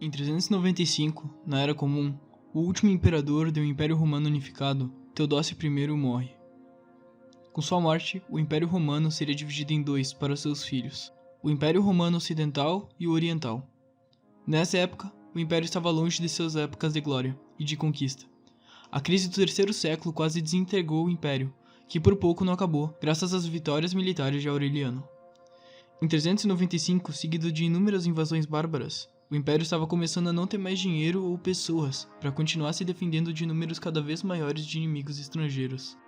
Em 395, na Era Comum, o último imperador do Império Romano Unificado, Teodósio I, morre. Com sua morte, o Império Romano seria dividido em dois para seus filhos, o Império Romano Ocidental e o Oriental. Nessa época, o Império estava longe de suas épocas de glória e de conquista. A crise do terceiro século quase desintegrou o Império, que por pouco não acabou, graças às vitórias militares de Aureliano. Em 395, seguido de inúmeras invasões bárbaras, o Império estava começando a não ter mais dinheiro ou pessoas para continuar se defendendo de números cada vez maiores de inimigos estrangeiros.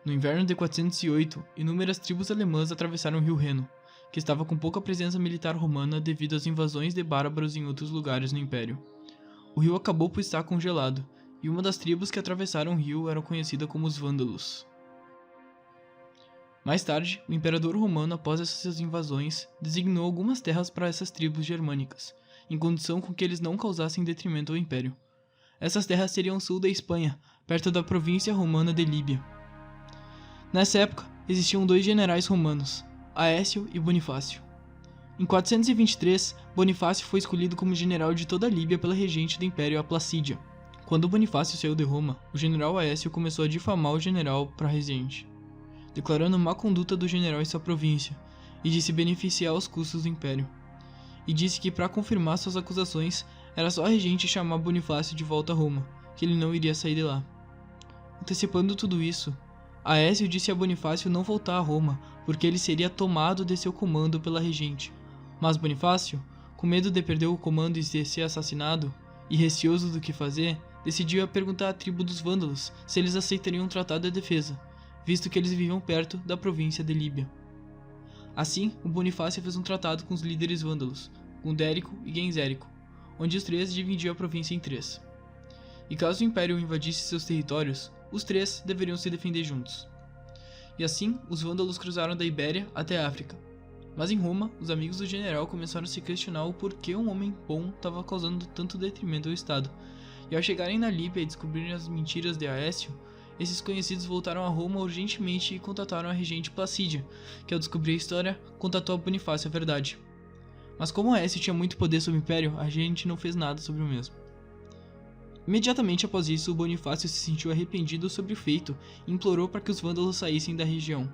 No inverno de 408, inúmeras tribos alemãs atravessaram o rio Reno, que estava com pouca presença militar romana devido às invasões de bárbaros em outros lugares no Império. O rio acabou por estar congelado, e uma das tribos que atravessaram o rio era conhecida como os Vândalos. Mais tarde, o imperador romano, após essas invasões, designou algumas terras para essas tribos germânicas, em condição com que eles não causassem detrimento ao Império. Essas terras seriam o sul da Espanha, perto da província romana de Líbia. Nessa época, existiam dois generais romanos, Aécio e Bonifácio. Em 423, Bonifácio foi escolhido como general de toda a Líbia pela regente do Império, a Placídia. Quando Bonifácio saiu de Roma, o general Aécio começou a difamar o general para a regente, declarando má conduta do general em sua província, e de se beneficiar aos custos do Império. E disse que para confirmar suas acusações, era só a regente chamar Bonifácio de volta a Roma, que ele não iria sair de lá. Antecipando tudo isso, Aécio disse a Bonifácio não voltar a Roma, porque ele seria tomado de seu comando pela regente. Mas Bonifácio, com medo de perder o comando e de ser assassinado, e receoso do que fazer, decidiu perguntar à tribo dos Vândalos se eles aceitariam um tratado de defesa, visto que eles viviam perto da província de Líbia. Assim, o Bonifácio fez um tratado com os líderes vândalos, Gundérico e Gensérico, onde os três dividiam a província em três. E caso o Império invadisse seus territórios, os três deveriam se defender juntos. E assim, os vândalos cruzaram da Ibéria até a África. Mas em Roma, os amigos do general começaram a se questionar o porquê um homem bom estava causando tanto detrimento ao Estado. E ao chegarem na Líbia e descobrirem as mentiras de Aécio, esses conhecidos voltaram a Roma urgentemente e contataram a regente Placídia, que ao descobrir a história, contatou a Bonifácio a verdade. Mas como Aécio tinha muito poder sobre o Império, a regente não fez nada sobre o mesmo. Imediatamente após isso, Bonifácio se sentiu arrependido sobre o feito e implorou para que os vândalos saíssem da região.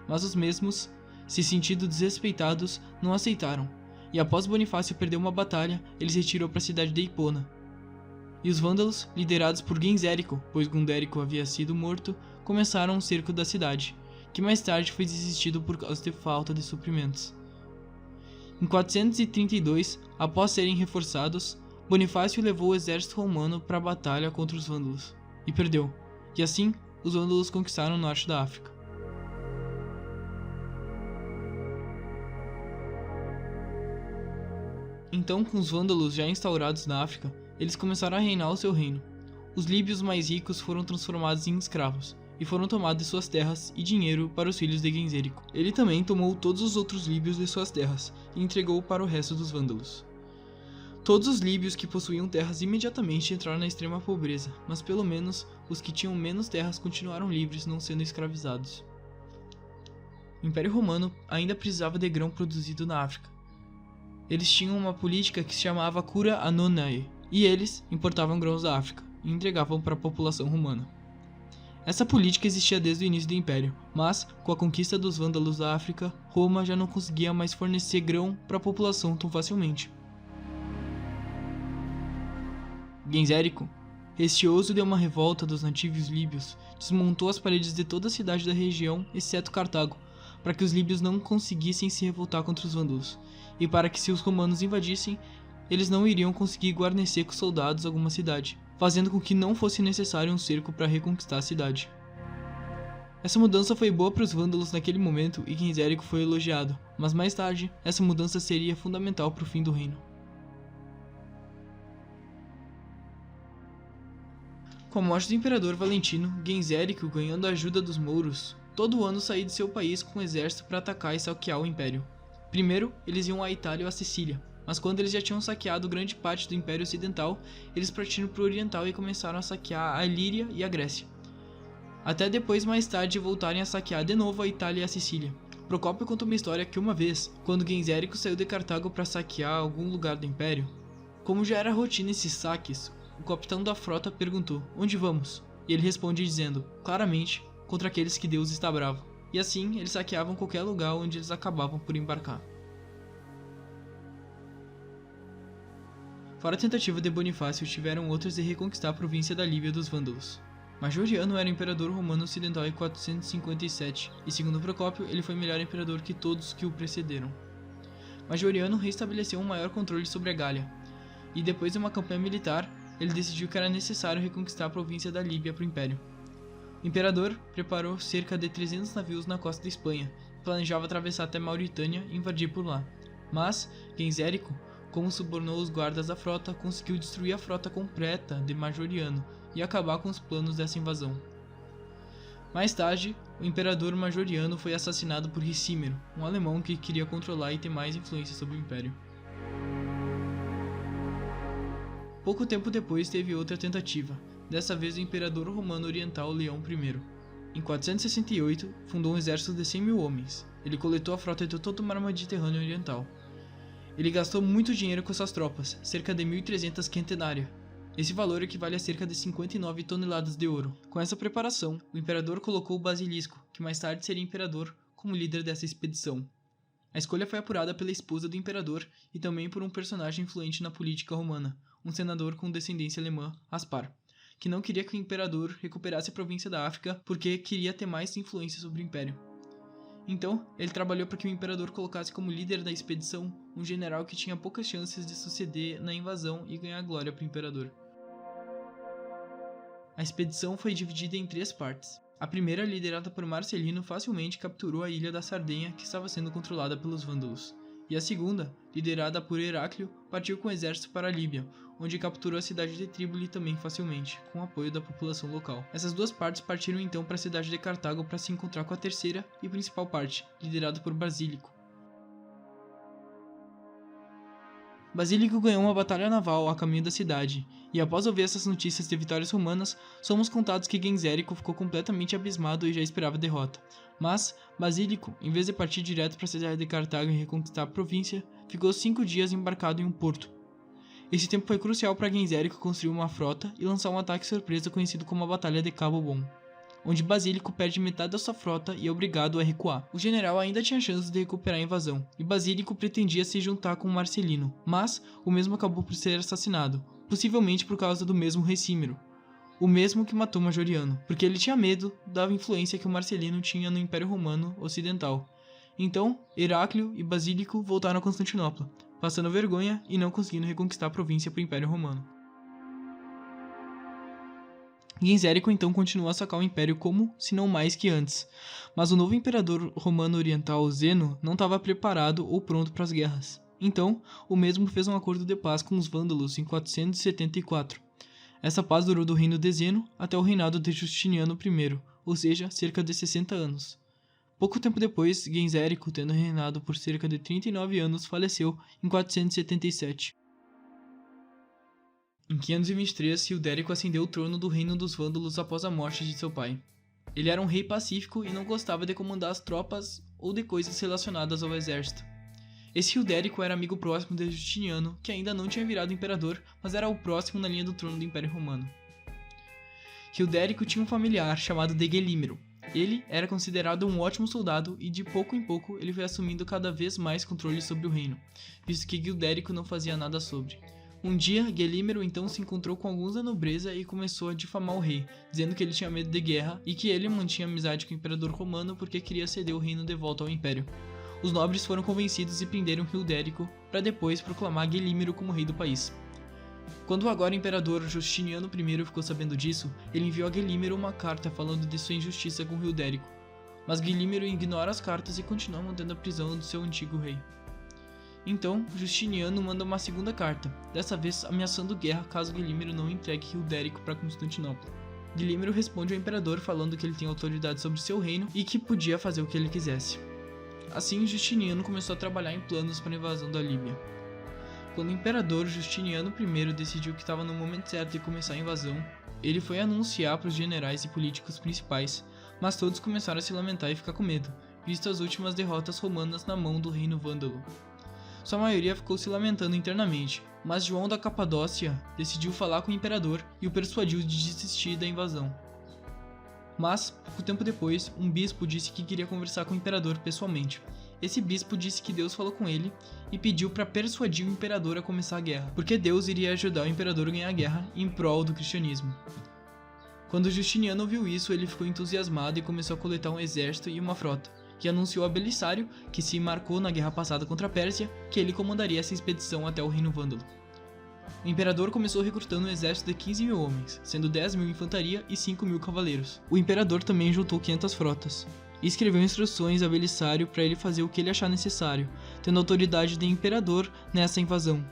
Mas os mesmos, se sentindo desrespeitados, não aceitaram, e após Bonifácio perder uma batalha, ele se retirou para a cidade de Hipona. E os vândalos, liderados por Gensérico, pois Gundérico havia sido morto, começaram um cerco da cidade, que mais tarde foi desistido por causa de falta de suprimentos. Em 432, após serem reforçados, Bonifácio levou o exército romano para a batalha contra os vândalos, e perdeu, e assim, os vândalos conquistaram o norte da África. Então, com os vândalos já instaurados na África, eles começaram a reinar o seu reino. Os líbios mais ricos foram transformados em escravos, e foram tomados de suas terras e dinheiro para os filhos de Gensérico. Ele também tomou todos os outros líbios de suas terras, e entregou para o resto dos vândalos. Todos os líbios que possuíam terras imediatamente entraram na extrema pobreza, mas pelo menos os que tinham menos terras continuaram livres, não sendo escravizados. O Império Romano ainda precisava de grão produzido na África. Eles tinham uma política que se chamava Cura Annonae, e eles importavam grãos da África e entregavam para a população romana. Essa política existia desde o início do Império, mas, com a conquista dos vândalos da África, Roma já não conseguia mais fornecer grão para a população tão facilmente. Gensérico, receoso de uma revolta dos nativos líbios, desmontou as paredes de toda a cidade da região, exceto Cartago, para que os líbios não conseguissem se revoltar contra os vândalos, e para que se os romanos invadissem, eles não iriam conseguir guarnecer com soldados alguma cidade, fazendo com que não fosse necessário um cerco para reconquistar a cidade. Essa mudança foi boa para os vândalos naquele momento e Gensérico foi elogiado, mas mais tarde, essa mudança seria fundamental para o fim do reino. Com a morte do imperador Valentino, Gensérico, ganhando a ajuda dos mouros, todo ano saía de seu país com um exército para atacar e saquear o império. Primeiro, eles iam à Itália ou à Sicília, mas quando eles já tinham saqueado grande parte do Império Ocidental, eles partiram para o Oriental e começaram a saquear a Ilíria e a Grécia, até depois mais tarde voltarem a saquear de novo a Itália e a Sicília. Procópio conta uma história que uma vez, quando Gensérico saiu de Cartago para saquear algum lugar do Império, como já era rotina esses saques, o capitão da frota perguntou: "Onde vamos?" E ele responde dizendo, claramente, contra aqueles que Deus está bravo. E assim, eles saqueavam qualquer lugar onde eles acabavam por embarcar. Fora a tentativa de Bonifácio, tiveram outras de reconquistar a província da Líbia dos Vândalos. Majoriano era imperador romano ocidental em 457, e segundo Procópio, ele foi melhor imperador que todos que o precederam. Majoriano restabeleceu um maior controle sobre a Gália, e depois de uma campanha militar, ele decidiu que era necessário reconquistar a província da Líbia para o Império. O imperador preparou cerca de 300 navios na costa da Espanha, e planejava atravessar até Mauritânia e invadir por lá. Mas, Gensérico, como subornou os guardas da frota, conseguiu destruir a frota completa de Majoriano e acabar com os planos dessa invasão. Mais tarde, o imperador Majoriano foi assassinado por Ricímero, um alemão que queria controlar e ter mais influência sobre o império. Pouco tempo depois teve outra tentativa, dessa vez o imperador romano oriental Leão I. Em 468, fundou um exército de 100.000 homens. Ele coletou a frota de todo o mar Mediterrâneo Oriental. Ele gastou muito dinheiro com suas tropas, cerca de 1.300 quintenária. Esse valor equivale a cerca de 59 toneladas de ouro. Com essa preparação, o imperador colocou Basilisco, que mais tarde seria imperador, como líder dessa expedição. A escolha foi apurada pela esposa do imperador e também por um personagem influente na política romana, um senador com descendência alemã, Aspar, que não queria que o imperador recuperasse a província da África porque queria ter mais influência sobre o império. Então, ele trabalhou para que o imperador colocasse como líder da expedição um general que tinha poucas chances de suceder na invasão e ganhar glória para o imperador. A expedição foi dividida em 3 partes. A primeira, liderada por Marcelino, facilmente capturou a ilha da Sardenha, que estava sendo controlada pelos vândalos. E a segunda, liderada por Heráclio, partiu com o exército para a Líbia, onde capturou a cidade de Trípoli também facilmente, com o apoio da população local. Essas 2 partes partiram então para a cidade de Cartago para se encontrar com a terceira e principal parte, liderada por Basílico. Basílico ganhou uma batalha naval a caminho da cidade, e após ouvir essas notícias de vitórias romanas, somos contados que Gensérico ficou completamente abismado e já esperava a derrota. Mas, Basílico, em vez de partir direto para a cidade de Cartago e reconquistar a província, ficou 5 dias embarcado em um porto. Esse tempo foi crucial para Gensérico construir uma frota e lançar um ataque surpresa conhecido como a Batalha de Cabo Bom, onde Basílico perde metade da sua frota e é obrigado a recuar. O general ainda tinha chances de recuperar a invasão, e Basílico pretendia se juntar com Marcelino, mas o mesmo acabou por ser assassinado, possivelmente por causa do mesmo Ricímero, o mesmo que matou Majoriano, porque ele tinha medo da influência que o Marcelino tinha no Império Romano Ocidental. Então, Heráclio e Basílico voltaram a Constantinopla, passando vergonha e não conseguindo reconquistar a província para o Império Romano. Gensérico então continuou a sacar o império como, se não mais que antes, mas o novo imperador romano oriental Zeno não estava preparado ou pronto para as guerras. Então, o mesmo fez um acordo de paz com os vândalos em 474. Essa paz durou do reino de Zeno até o reinado de Justiniano I, ou seja, cerca de 60 anos. Pouco tempo depois, Gensérico, tendo reinado por cerca de 39 anos, faleceu em 477. Em 523, Hildérico ascendeu o trono do reino dos Vândalos após a morte de seu pai. Ele era um rei pacífico e não gostava de comandar as tropas ou de coisas relacionadas ao exército. Esse Hildérico era amigo próximo de Justiniano, que ainda não tinha virado imperador, mas era o próximo na linha do trono do Império Romano. Hildérico tinha um familiar chamado de Gelímero. Ele era considerado um ótimo soldado e de pouco em pouco ele foi assumindo cada vez mais controle sobre o reino, visto que Hildérico não fazia nada sobre. Um dia, Gelímero então se encontrou com alguns da nobreza e começou a difamar o rei, dizendo que ele tinha medo de guerra e que ele mantinha amizade com o imperador romano porque queria ceder o reino de volta ao império. Os nobres foram convencidos e prenderam Hildérico para depois proclamar Gelímero como rei do país. Quando o agora imperador Justiniano I ficou sabendo disso, ele enviou a Gelímero uma carta falando de sua injustiça com Hildérico. Mas Gelímero ignora as cartas e continua mantendo a prisão do seu antigo rei. Então, Justiniano manda uma segunda carta, dessa vez ameaçando guerra caso Gelímero não entregue Hildérico para Constantinopla. Gelímero responde ao imperador falando que ele tem autoridade sobre seu reino e que podia fazer o que ele quisesse. Assim, Justiniano começou a trabalhar em planos para a invasão da Líbia. Quando o imperador Justiniano I decidiu que estava no momento certo de começar a invasão, ele foi anunciar para os generais e políticos principais, mas todos começaram a se lamentar e ficar com medo, visto as últimas derrotas romanas na mão do reino vândalo. Sua maioria ficou se lamentando internamente, mas João da Capadócia decidiu falar com o imperador e o persuadiu de desistir da invasão. Mas, pouco tempo depois, um bispo disse que queria conversar com o imperador pessoalmente. Esse bispo disse que Deus falou com ele e pediu para persuadir o imperador a começar a guerra, porque Deus iria ajudar o imperador a ganhar a guerra em prol do cristianismo. Quando Justiniano ouviu isso, ele ficou entusiasmado e começou a coletar um exército e uma frota, que anunciou a Belisário, que se marcou na guerra passada contra a Pérsia, que ele comandaria essa expedição até o reino vândalo. O imperador começou recrutando um exército de 15 mil homens, sendo 10 mil infantaria e 5 mil cavaleiros. O imperador também juntou 500 frotas, e escreveu instruções a Belisário para ele fazer o que ele achar necessário, tendo autoridade de imperador nessa invasão.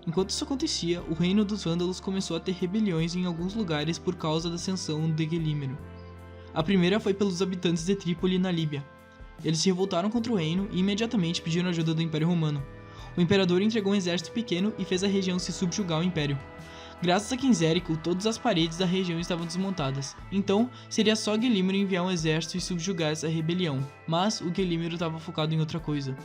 Enquanto isso acontecia, o reino dos vândalos começou a ter rebeliões em alguns lugares por causa da ascensão de Guilímero. A primeira foi pelos habitantes de Trípoli, na Líbia. Eles se revoltaram contra o reino e imediatamente pediram ajuda do Império Romano. O imperador entregou um exército pequeno e fez a região se subjugar ao Império. Graças a Quinsérico, todas as paredes da região estavam desmontadas, então seria só Guilímero enviar um exército e subjugar essa rebelião, mas o Guilímero estava focado em outra coisa.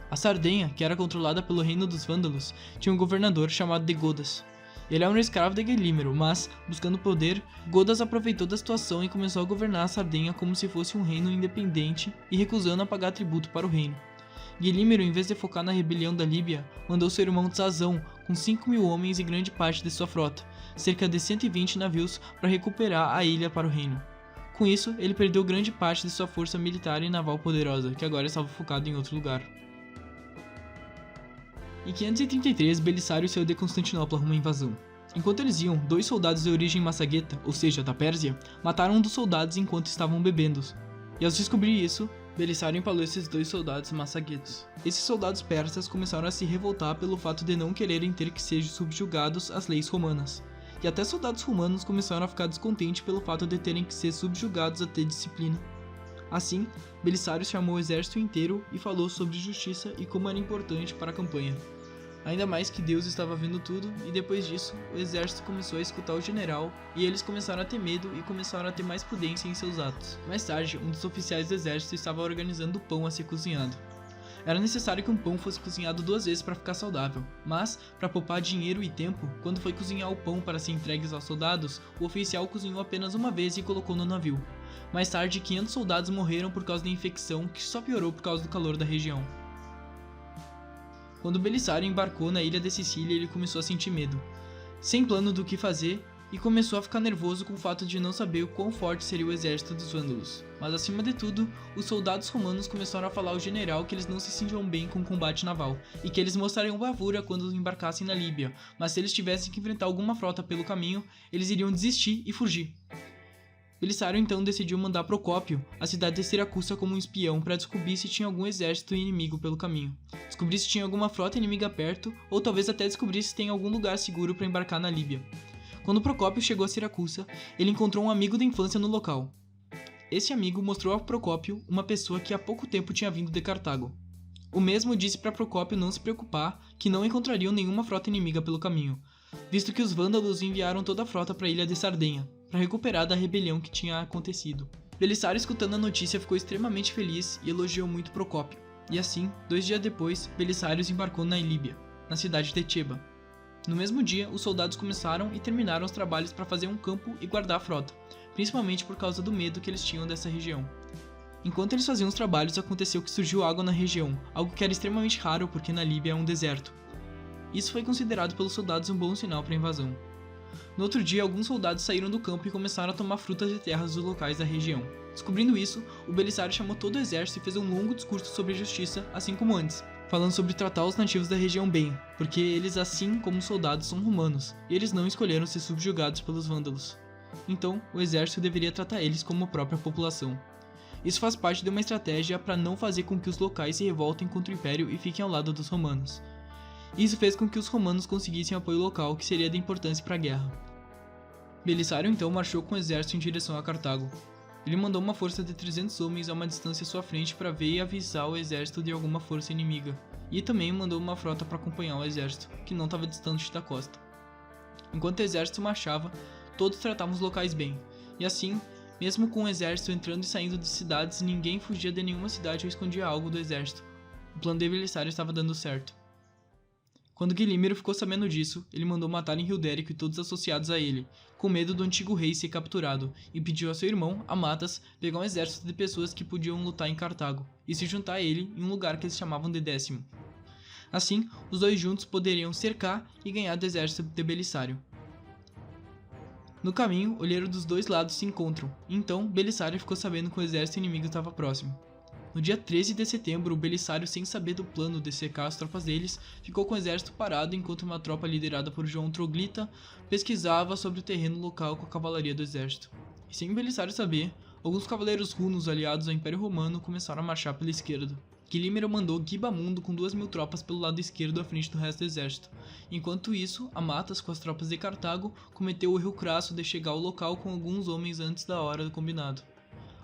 A Sardenha, que era controlada pelo reino dos vândalos, tinha um governador chamado de Godas. Ele era um escravo de Guilímero, mas, buscando poder, Godas aproveitou da situação e começou a governar a Sardenha como se fosse um reino independente e recusando a pagar tributo para o reino. Guilímero, em vez de focar na rebelião da Líbia, mandou seu irmão Tzazão com 5 mil homens e grande parte de sua frota, cerca de 120 navios, para recuperar a ilha para o reino. Com isso, ele perdeu grande parte de sua força militar e naval poderosa, que agora estava focada em outro lugar. Em 533, Belisário saiu de Constantinopla rumo à invasão. Enquanto eles iam, 2 soldados de origem massagueta, ou seja, da Pérsia, mataram um dos soldados enquanto estavam bebendo. E ao descobrir isso, Belisário empalou esses 2 soldados massaguetos. Esses soldados persas começaram a se revoltar pelo fato de não quererem ter que ser subjugados às leis romanas. E até soldados romanos começaram a ficar descontentes pelo fato de terem que ser subjugados a ter disciplina. Assim, Belisário chamou o exército inteiro e falou sobre justiça e como era importante para a campanha. Ainda mais que Deus estava vendo tudo, e depois disso, o exército começou a escutar o general, e eles começaram a ter medo e começaram a ter mais prudência em seus atos. Mais tarde, um dos oficiais do exército estava organizando o pão a ser cozinhado. Era necessário que um pão fosse cozinhado 2 vezes para ficar saudável, mas, para poupar dinheiro e tempo, quando foi cozinhar o pão para ser entregues aos soldados, o oficial cozinhou apenas uma vez e colocou no navio. Mais tarde, 500 soldados morreram por causa da infecção, que só piorou por causa do calor da região. Quando Belisário embarcou na ilha de Sicília, ele começou a sentir medo, sem plano do que fazer, e começou a ficar nervoso com o fato de não saber o quão forte seria o exército dos vândalos. Mas acima de tudo, os soldados romanos começaram a falar ao general que eles não se sentiam bem com o combate naval, e que eles mostrariam bravura quando embarcassem na Líbia, mas se eles tivessem que enfrentar alguma frota pelo caminho, eles iriam desistir e fugir. Belisário então decidiu mandar Procópio à cidade de Siracusa como um espião para descobrir se tinha algum exército inimigo pelo caminho, descobrir se tinha alguma frota inimiga perto, ou talvez até descobrir se tem algum lugar seguro para embarcar na Líbia. Quando Procópio chegou a Siracusa, ele encontrou um amigo da infância no local. Esse amigo mostrou a Procópio uma pessoa que há pouco tempo tinha vindo de Cartago. O mesmo disse para Procópio não se preocupar, que não encontrariam nenhuma frota inimiga pelo caminho, visto que os vândalos enviaram toda a frota para a ilha de Sardenha, para recuperar da rebelião que tinha acontecido. Belisário, escutando a notícia, ficou extremamente feliz e elogiou muito Procópio. E assim, 2 dias depois, Belisário embarcou na Líbia, na cidade de Cheba. No mesmo dia, os soldados começaram e terminaram os trabalhos para fazer um campo e guardar a frota, principalmente por causa do medo que eles tinham dessa região. Enquanto eles faziam os trabalhos, aconteceu que surgiu água na região, algo que era extremamente raro porque na Líbia é um deserto. Isso foi considerado pelos soldados um bom sinal para a invasão. No outro dia, alguns soldados saíram do campo e começaram a tomar frutas de terras dos locais da região. Descobrindo isso, o Belisário chamou todo o exército e fez um longo discurso sobre justiça, assim como antes, falando sobre tratar os nativos da região bem, porque eles, assim como os soldados, são romanos, e eles não escolheram ser subjugados pelos vândalos. Então, o exército deveria tratar eles como a própria população. Isso faz parte de uma estratégia para não fazer com que os locais se revoltem contra o Império e fiquem ao lado dos romanos. Isso fez com que os romanos conseguissem apoio local, que seria de importância para a guerra. Belisário então marchou com o exército em direção a Cartago. Ele mandou uma força de 300 homens a uma distância à sua frente para ver e avisar o exército de alguma força inimiga, e também mandou uma frota para acompanhar o exército, que não estava distante da costa. Enquanto o exército marchava, todos tratavam os locais bem, e assim, Mesmo com o exército entrando e saindo de cidades, ninguém fugia de nenhuma cidade ou escondia algo do exército. O plano de Belissário estava dando certo. Quando Guilímero ficou sabendo disso, ele mandou matar Hildérico e todos associados a ele, com medo do antigo rei ser capturado, e pediu a seu irmão, Amatas, pegar um exército de pessoas que podiam lutar em Cartago, e se juntar a ele em um lugar que eles chamavam de Décimo. Assim, os dois juntos poderiam cercar e ganhar do exército de Belissário. No caminho, olheiros dos dois lados se encontram, e então Belissário ficou sabendo que o exército inimigo estava próximo. No dia 13 de setembro, o Belissário, sem saber do plano de cercar as tropas deles, ficou com o exército parado enquanto uma tropa liderada por João Troglita pesquisava sobre o terreno local com a cavalaria do exército. E sem Belissário saber, alguns cavaleiros runos aliados ao Império Romano começaram a marchar pela esquerda. Guilímero mandou Gibamundo com 2.000 tropas pelo lado esquerdo à frente do resto do exército. Enquanto isso, Amatas, com as tropas de Cartago, cometeu o erro crasso de chegar ao local com alguns homens antes da hora do combinado.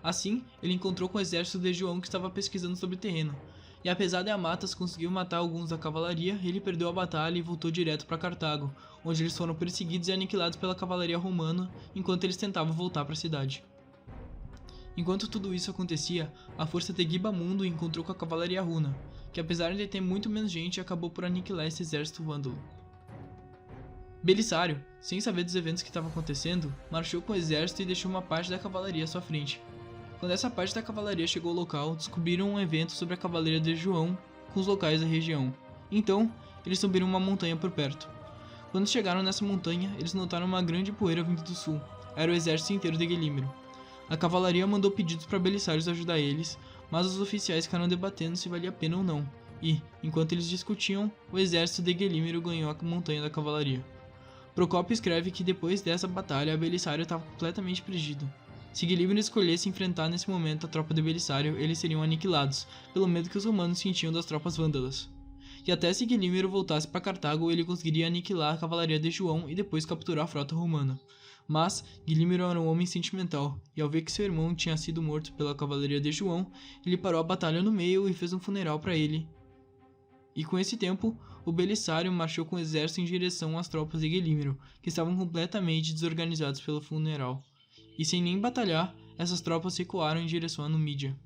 Assim, ele encontrou com o exército de João que estava pesquisando sobre o terreno, e apesar de Amatas conseguir matar alguns da cavalaria, ele perdeu a batalha e voltou direto para Cartago, onde eles foram perseguidos e aniquilados pela cavalaria romana enquanto eles tentavam voltar para a cidade. Enquanto tudo isso acontecia, a força de Gibamundo encontrou com a cavalaria runa, que apesar de ter muito menos gente, acabou por aniquilar esse exército vândalo. Belissário, sem saber dos eventos que estavam acontecendo, marchou com o exército e deixou uma parte da cavalaria à sua frente. Quando essa parte da cavalaria chegou ao local, descobriram um evento sobre a cavalaria de João com os locais da região. Então, eles subiram uma montanha por perto. Quando chegaram nessa montanha, eles notaram uma grande poeira vindo do sul. Era o exército inteiro de Guilímero. A cavalaria mandou pedidos para Belissário ajudar eles, mas os oficiais ficaram debatendo se valia a pena ou não. E, enquanto eles discutiam, o exército de Guilímero ganhou a montanha da cavalaria. Procópio escreve que depois dessa batalha, Belissário estava completamente perdido. Se Guilímero escolhesse enfrentar nesse momento a tropa de Belissário, eles seriam aniquilados, pelo medo que os romanos sentiam das tropas vândalas. E até se Guilímero voltasse para Cartago, ele conseguiria aniquilar a cavalaria de João e depois capturar a frota romana. Mas Guilímero era um homem sentimental, e ao ver que seu irmão tinha sido morto pela cavalaria de João, ele parou a batalha no meio e fez um funeral para ele. E com esse tempo, o Belissário marchou com o exército em direção às tropas de Guilímero, que estavam completamente desorganizados pelo funeral. E sem nem batalhar, essas tropas recuaram em direção a Numídia.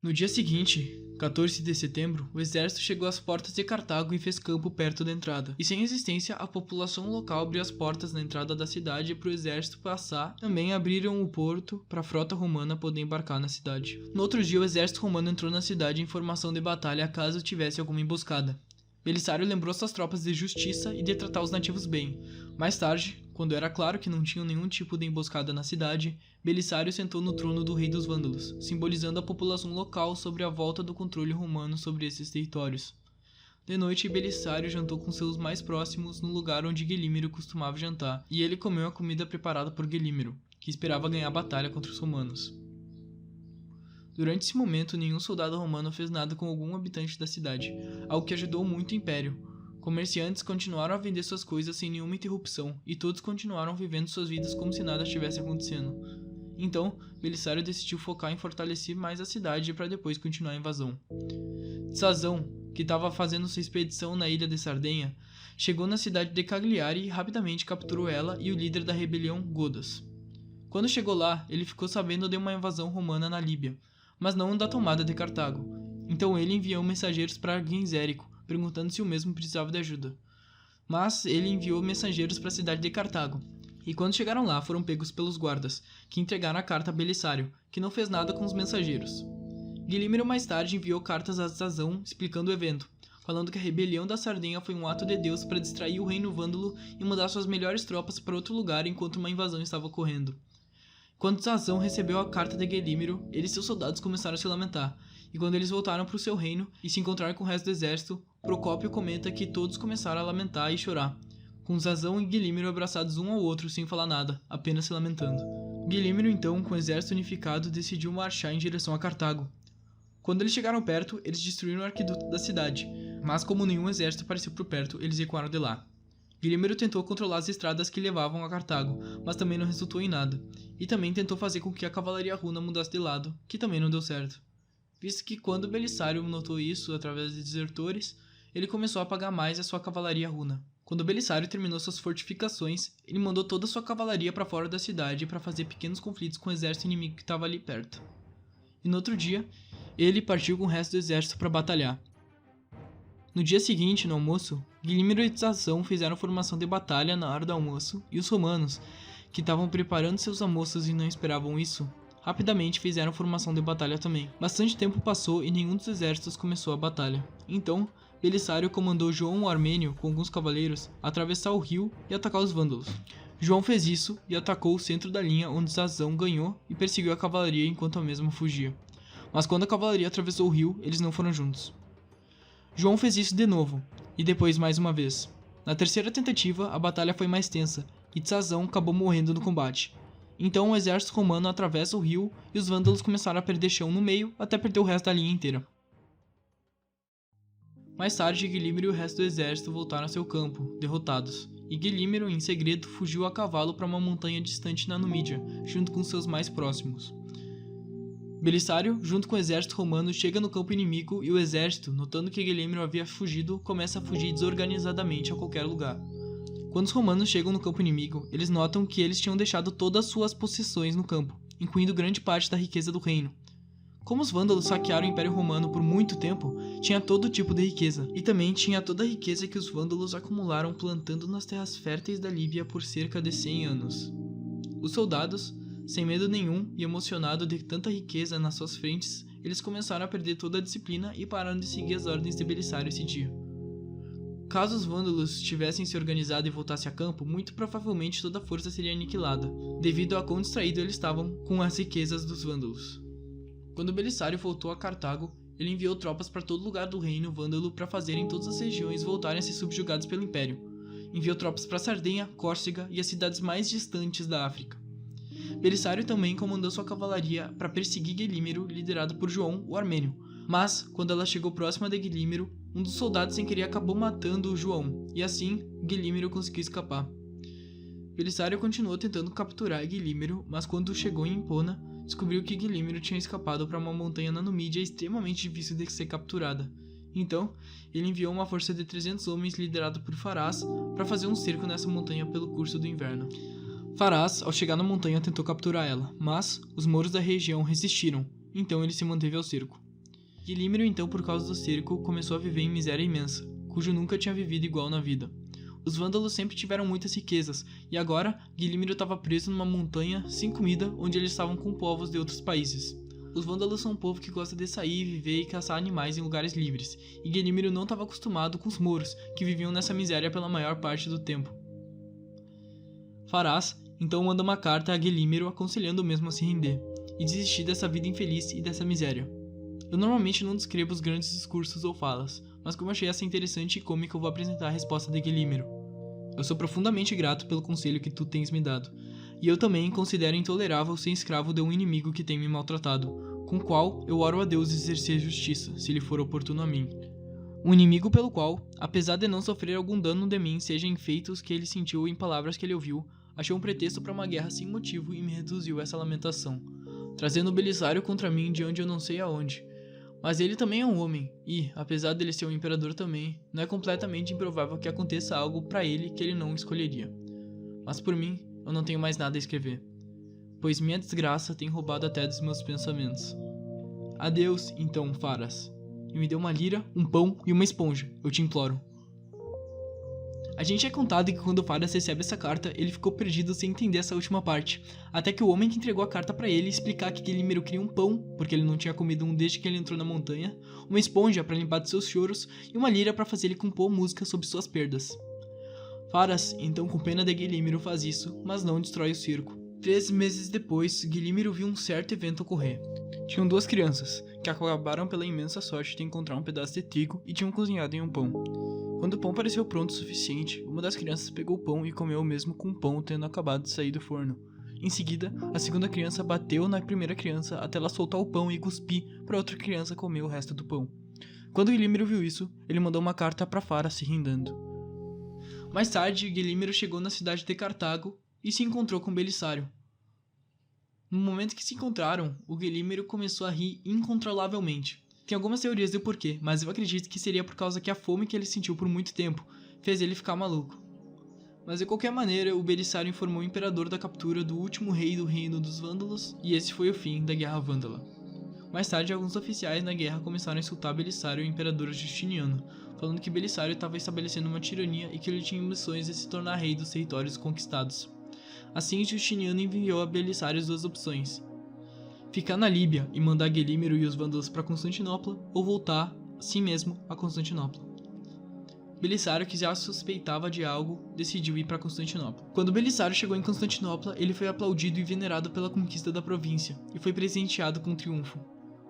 No dia seguinte, 14 de setembro, o exército chegou às portas de Cartago e fez campo perto da entrada. E sem resistência, a população local abriu as portas na entrada da cidade para o exército passar. Também abriram o porto para a frota romana poder embarcar na cidade. No outro dia, o exército romano entrou na cidade em formação de batalha caso tivesse alguma emboscada. Belissário lembrou suas tropas de justiça e de tratar os nativos bem. Mais tarde, quando era claro que não tinham nenhum tipo de emboscada na cidade, Belissário sentou no trono do rei dos Vândalos, simbolizando a população local sobre a volta do controle romano sobre esses territórios. De noite, Belissário jantou com seus mais próximos no lugar onde Guilímero costumava jantar, e ele comeu a comida preparada por Guilímero, que esperava ganhar a batalha contra os romanos. Durante esse momento, nenhum soldado romano fez nada com algum habitante da cidade, algo que ajudou muito o Império. Comerciantes continuaram a vender suas coisas sem nenhuma interrupção, e todos continuaram vivendo suas vidas como se nada estivesse acontecendo. Então, Belissário decidiu focar em fortalecer mais a cidade para depois continuar a invasão. Sazão, que estava fazendo sua expedição na ilha de Sardenha, chegou na cidade de Cagliari e rapidamente capturou ela e o líder da rebelião, Godas. Quando chegou lá, ele ficou sabendo de uma invasão romana na Líbia, mas não da tomada de Cartago. Então ele enviou mensageiros para Gensérico, perguntando se o mesmo precisava de ajuda. Mas ele enviou mensageiros para a cidade de Cartago, e quando chegaram lá foram pegos pelos guardas, que entregaram a carta a Belissário, que não fez nada com os mensageiros. Guilímero mais tarde enviou cartas a Sazão explicando o evento, falando que a rebelião da Sardenha foi um ato de Deus para distrair o reino vândalo e mandar suas melhores tropas para outro lugar enquanto uma invasão estava ocorrendo. Quando Sazão recebeu a carta de Guilímero, ele e seus soldados começaram a se lamentar, e quando eles voltaram para o seu reino e se encontraram com o resto do exército, Procópio comenta que todos começaram a lamentar e chorar, com Sazão e Guilímero abraçados um ao outro sem falar nada, apenas se lamentando. Guilímero então, com o exército unificado, decidiu marchar em direção a Cartago. Quando eles chegaram perto, eles destruíram o arquiduto da cidade, mas como nenhum exército apareceu por perto, eles recuaram de lá. Guilímero tentou controlar as estradas que levavam a Cartago, mas também não resultou em nada, e também tentou fazer com que a cavalaria runa mudasse de lado, que também não deu certo. Visto que quando Belissário notou isso através de desertores, ele começou a pagar mais a sua cavalaria runa. Quando Belisário terminou suas fortificações, ele mandou toda sua cavalaria para fora da cidade para fazer pequenos conflitos com o exército inimigo que estava ali perto. E no outro dia, ele partiu com o resto do exército para batalhar. No dia seguinte, no almoço, Guilímero e Tzazão fizeram formação de batalha na hora do almoço e os romanos, que estavam preparando seus almoços e não esperavam isso, rapidamente fizeram formação de batalha também. Bastante tempo passou e nenhum dos exércitos começou a batalha. Então, Belisário comandou João o Armênio com alguns cavaleiros atravessar o rio e atacar os vândalos. João fez isso e atacou o centro da linha onde Tzazão ganhou e perseguiu a cavalaria enquanto a mesma fugia. Mas quando a cavalaria atravessou o rio, eles não foram juntos. João fez isso de novo, e depois mais uma vez. Na terceira tentativa, a batalha foi mais tensa, e Tzazão acabou morrendo no combate. Então o exército romano atravessa o rio e os vândalos começaram a perder chão no meio até perder o resto da linha inteira. Mais tarde, Guilímero e o resto do exército voltaram a seu campo, derrotados, e Guilímero, em segredo, fugiu a cavalo para uma montanha distante na Numídia, junto com seus mais próximos. Belisário, junto com o exército romano, chega no campo inimigo e o exército, notando que Guilímero havia fugido, começa a fugir desorganizadamente a qualquer lugar. Quando os romanos chegam no campo inimigo, eles notam que eles tinham deixado todas as suas possessões no campo, incluindo grande parte da riqueza do reino. Como os vândalos saquearam o Império Romano por muito tempo, tinha todo tipo de riqueza, e também tinha toda a riqueza que os vândalos acumularam plantando nas terras férteis da Líbia por cerca de 100 anos. Os soldados, sem medo nenhum e emocionados de tanta riqueza nas suas frentes, eles começaram a perder toda a disciplina e pararam de seguir as ordens de Belisário esse dia. Caso os vândalos tivessem se organizado e voltassem a campo, muito provavelmente toda a força seria aniquilada, devido a quão distraídos eles estavam com as riquezas dos vândalos. Quando Belisário voltou a Cartago, ele enviou tropas para todo lugar do reino vândalo para fazerem todas as regiões voltarem a ser subjugadas pelo Império. Enviou tropas para Sardenha, Córcega e as cidades mais distantes da África. Belisário também comandou sua cavalaria para perseguir Guilímero, liderado por João o Armênio. Mas, quando ela chegou próxima de Guilímero, um dos soldados sem querer acabou matando o João, e assim, Guilímero conseguiu escapar. Belisário continuou tentando capturar Guilímero, mas quando chegou em Hipona, descobriu que Guilímero tinha escapado para uma montanha na Numídia extremamente difícil de ser capturada. Então, ele enviou uma força de 300 homens liderada por Farás para fazer um cerco nessa montanha pelo curso do inverno. Farás, ao chegar na montanha, tentou capturar ela, mas os mouros da região resistiram, então ele se manteve ao cerco. Guilímero, então, por causa do cerco, começou a viver em miséria imensa, cujo nunca tinha vivido igual na vida. Os vândalos sempre tiveram muitas riquezas, e agora Guilímero estava preso numa montanha, sem comida, onde eles estavam com povos de outros países. Os vândalos são um povo que gosta de sair, viver e caçar animais em lugares livres, e Guilímero não estava acostumado com os mouros, que viviam nessa miséria pela maior parte do tempo. Farás, então, manda uma carta a Guilímero aconselhando o mesmo a se render, e desistir dessa vida infeliz e dessa miséria. Eu normalmente não descrevo os grandes discursos ou falas, mas como achei essa interessante e cômica, eu vou apresentar a resposta de Guilímero. Eu sou profundamente grato pelo conselho que tu tens me dado, e eu também considero intolerável ser escravo de um inimigo que tem me maltratado, com o qual eu oro a Deus exercer justiça, se lhe for oportuno a mim. Um inimigo pelo qual, apesar de não sofrer algum dano de mim, seja em feitos que ele sentiu ou em palavras que ele ouviu, achou um pretexto para uma guerra sem motivo e me reduziu essa lamentação, trazendo Belisário contra mim de onde eu não sei aonde. Mas ele também é um homem, e, apesar dele ser um imperador também, não é completamente improvável que aconteça algo para ele que ele não escolheria. Mas por mim, eu não tenho mais nada a escrever, pois minha desgraça tem roubado até dos meus pensamentos. Adeus, então, Farás, e me dê uma lira, um pão e uma esponja, eu te imploro. A gente é contado que quando Farás recebe essa carta, ele ficou perdido sem entender essa última parte, até que o homem que entregou a carta pra ele explicar que Guilímero queria um pão, porque ele não tinha comido um desde que ele entrou na montanha, uma esponja para limpar de seus choros e uma lira para fazer ele compor música sobre suas perdas. Farás, então com pena de Guilímero, faz isso, mas não destrói o cerco. 3 meses depois, Guilímero viu um certo evento ocorrer. Tinham 2 crianças, que acabaram pela imensa sorte de encontrar um pedaço de trigo e tinham cozinhado em um pão. Quando o pão pareceu pronto o suficiente, uma das crianças pegou o pão e comeu o mesmo com o pão tendo acabado de sair do forno. Em seguida, a segunda criança bateu na primeira criança até ela soltar o pão e cuspir para outra criança comer o resto do pão. Quando Guilímero viu isso, ele mandou uma carta para Farás se rindando. Mais tarde, Guilímero chegou na cidade de Cartago e se encontrou com Belisário. No momento que se encontraram, o Guilímero começou a rir incontrolavelmente. Tem algumas teorias do porquê, mas eu acredito que seria por causa que a fome que ele sentiu por muito tempo fez ele ficar maluco. Mas de qualquer maneira, o Belisário informou o imperador da captura do último rei do reino dos Vândalos, e esse foi o fim da Guerra Vândala. Mais tarde, alguns oficiais na guerra começaram a insultar Belisário e o imperador Justiniano, falando que Belisário estava estabelecendo uma tirania e que ele tinha ambições de se tornar rei dos territórios conquistados. Assim, Justiniano enviou a Belisário as duas opções: ficar na Líbia e mandar Guelímero e os Vândalos para Constantinopla, ou voltar, assim mesmo, a Constantinopla. Belisário, que já suspeitava de algo, decidiu ir para Constantinopla. Quando Belisário chegou em Constantinopla, ele foi aplaudido e venerado pela conquista da província, e foi presenteado com um triunfo.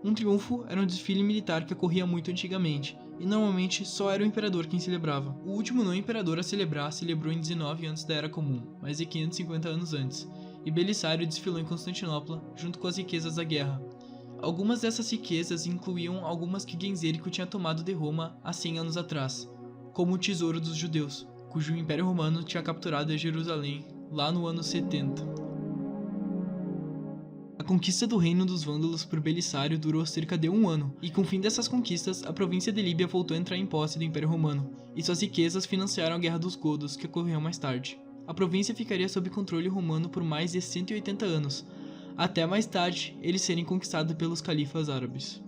Um triunfo era um desfile militar que ocorria muito antigamente, e normalmente só era o imperador quem celebrava. O último não imperador a celebrar celebrou em 19 antes da Era Comum, mais de 550 anos antes, e Belisário desfilou em Constantinopla junto com as riquezas da guerra. Algumas dessas riquezas incluíam algumas que Genserico tinha tomado de Roma há 100 anos atrás, como o tesouro dos judeus, cujo Império Romano tinha capturado Jerusalém lá no ano 70. A conquista do reino dos Vândalos por Belisário durou cerca de 1 ano, e com o fim dessas conquistas, a província de Líbia voltou a entrar em posse do Império Romano, e suas riquezas financiaram a Guerra dos Godos, que ocorreu mais tarde. A província ficaria sob controle romano por mais de 180 anos, até mais tarde eles serem conquistados pelos califas árabes.